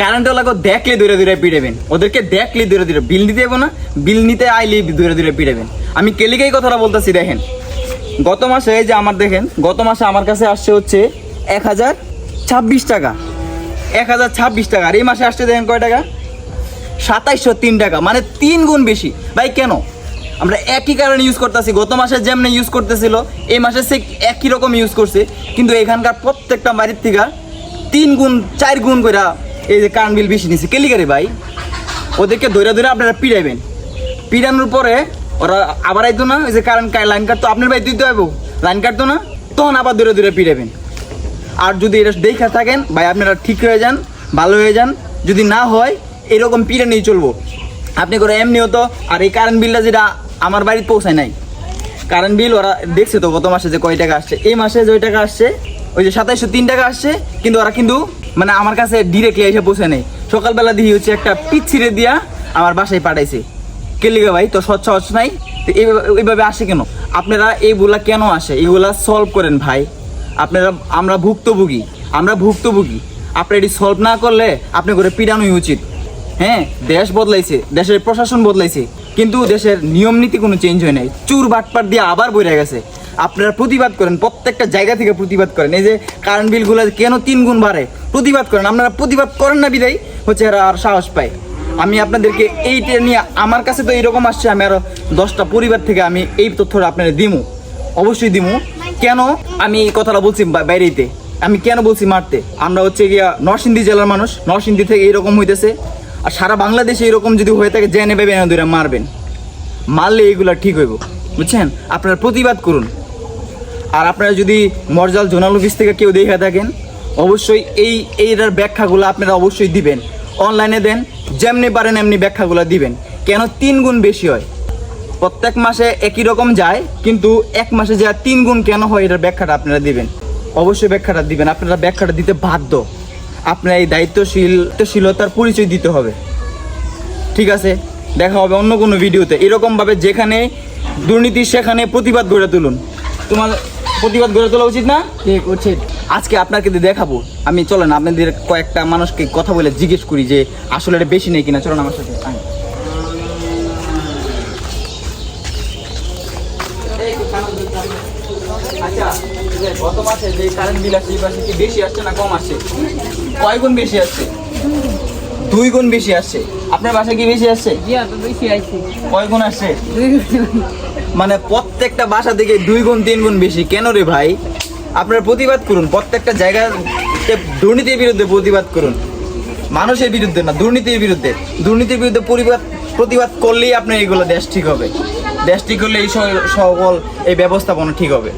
কারেন্টওয়ালাকে দেখলে দূরে দূরে পিড়াবেন, ওদেরকে দেখলে দূরে দূরে, বিল নিতে যাবো না, বিল নিতে আইলে দূরে দূরে পিড়াবেন। আমি কেলিকেই কথাটা বলতেছি। দেখেন গত মাসে এই যে আমার, দেখেন গত মাসে আমার কাছে আসছে হচ্ছে 1026 টাকা, 1026 টাকা। আর এই মাসে আসছে দেখেন কয় টাকা, 2703 টাকা, মানে 3 গুণ বেশি। ভাই কেন? আমরা একই কারণে ইউজ করতেছি, গত মাসে যেমনি ইউজ করতেছিল এই মাসে সে একই রকম ইউজ করছে, কিন্তু এখানকার প্রত্যেকটা বাড়ির থেকে 3 গুণ 4 গুণ করে এই যে কারেন্ট বিল বেশি নিচ্ছে। কেলিকারে ভাই, ওদেরকে ধরে ধরে আপনারা পিড়াইবেন, পিড়ানোর পরে ওরা আবার আইতো না, ওই যে কারেন্ট লাইন কাটতো, আপনার ভাই দিতে হইব, লাইন কাটতো না, তখন আবার ধরে ধরে পিড়াবেন। আর যদি এটা দেখে থাকেন ভাই, আপনারা ঠিক হয়ে যান, ভালো হয়ে যান। যদি না হয় এরকম পিড়ে নিয়ে চলবো আপনি করে এমনি হতো। আর এই কারেন্ট বিলটা যেটা আমার বাড়িতে পৌঁছায় নাই, কারেন্ট বিল ওরা দেখছে তো গত মাসে যে কয় টাকা আসছে, এই মাসে যে টাকা আসছে ওই যে 2703 টাকা আসছে, কিন্তু ওরা কিন্তু মানে আমার কাছে ডিরেক্টলি এসে পৌঁছে নেই। সকালবেলা দিয়ে হচ্ছে একটা পিচ ছিঁড়ে দিয়া আমার বাসায় পাঠাইছে। কেলিগা ভাই তো স্বচ্ছ নাই, তো এইভাবে আসে কেন? আপনারা এইগুলা কেন আসে, এইগুলা সলভ করেন ভাই। আপনারা আমরা ভুক্তভোগী, আপনারা এটি সলভ না করলে আপনি করে পিড়ানোই উচিত। হ্যাঁ, দেশ বদলাইছে, দেশের প্রশাসন বদলাইছে, কিন্তু দেশের নিয়ম নীতি কোনো চেঞ্জ হয় নাই। চুর বাটপাট দিয়ে আবার বইরে গেছে। আপনারা প্রতিবাদ করেন, প্রত্যেকটা জায়গা থেকে প্রতিবাদ করেন। এই যে কারেন্ট বিলগুলো কেন 3 গুণ বাড়ে, প্রতিবাদ করেন। আপনারা প্রতিবাদ করেন না বিদায় হচ্ছে এরা আর সাহস পায়। আমি আপনাদেরকে এইটা নিয়ে, আমার কাছে তো এইরকম আসছে, আমি আরো 10টা পরিবার থেকে আমি এই তথ্যটা আপনারা দিমু, অবশ্যই দিমু। কেন আমি এই কথাটা বলছি বাইরেতে, আমি কেন বলছি মারতে? আমরা হচ্ছে গিয়া নরসিংদী জেলার মানুষ, নরসিংদী থেকে এইরকম হইতেছে। আর সারা বাংলাদেশে এরকম যদি হয়ে থাকে, জেনে ভেবে এনে ধরে মারবেন, মারলে এইগুলা ঠিক হইব, বুঝছেন? আপনারা প্রতিবাদ করুন। আর আপনারা যদি মরজাল জোনাল অফিস থেকে কেউ দেখে থাকেন, অবশ্যই এইটার ব্যাখ্যাগুলো আপনারা অবশ্যই দিবেন, অনলাইনে দেন, যেমনি পারেন এমনি ব্যাখ্যাগুলো দিবেন। কেন 3 গুণ বেশি হয়? প্রত্যেক মাসে একই রকম যায়, কিন্তু এক মাসে যা 3 গুণ কেন হয়, এটার ব্যাখ্যাটা আপনারা দিবেন, অবশ্যই ব্যাখ্যাটা দিবেন। আপনারা ব্যাখ্যাটা দিতে বাধ্য, আপনার এই দায়িত্বশীলতার পরিচয় দিতে হবে। ঠিক আছে, দেখা হবে অন্য কোনো ভিডিওতে। এরকমভাবে যেখানে দুর্নীতি সেখানে প্রতিবাদ গড়ে তুলুন। তোমার প্রতিবাদ গড়ে তোলা উচিত না? ঠিক উচিত। আজকে আপনাকে দেখাবো আমি, চলেন আপনাদের কয়েকটা মানুষকে কথা বলে জিজ্ঞেস করি যে আসলে এটা বেশি নেই কিনা। চলেন আমার সাথে। আচ্ছা, গত মাসে যে কারেন্ট বিল আসছে, এই মাসে কি বেশি আসছে না কম আসছে? কয় গুণ বেশি আসছে? 2 গুণ বেশি আসছে। আপনার বাসায় কি বেশি আসছে? কয় গুণ আসছে? মানে প্রত্যেকটা বাসা থেকে 2 গুণ 3 গুণ বেশি। কেন রে ভাই? আপনারা প্রতিবাদ করুন, প্রত্যেকটা জায়গাতে দুর্নীতির বিরুদ্ধে প্রতিবাদ করুন, মানুষের বিরুদ্ধে না, দুর্নীতির বিরুদ্ধে। দুর্নীতির বিরুদ্ধে প্রতিবাদ করলেই আপনার এইগুলো দেশ ঠিক হবে। দেশ ঠিক হলে এই সকল এই ব্যবস্থাপনা ঠিক হবে।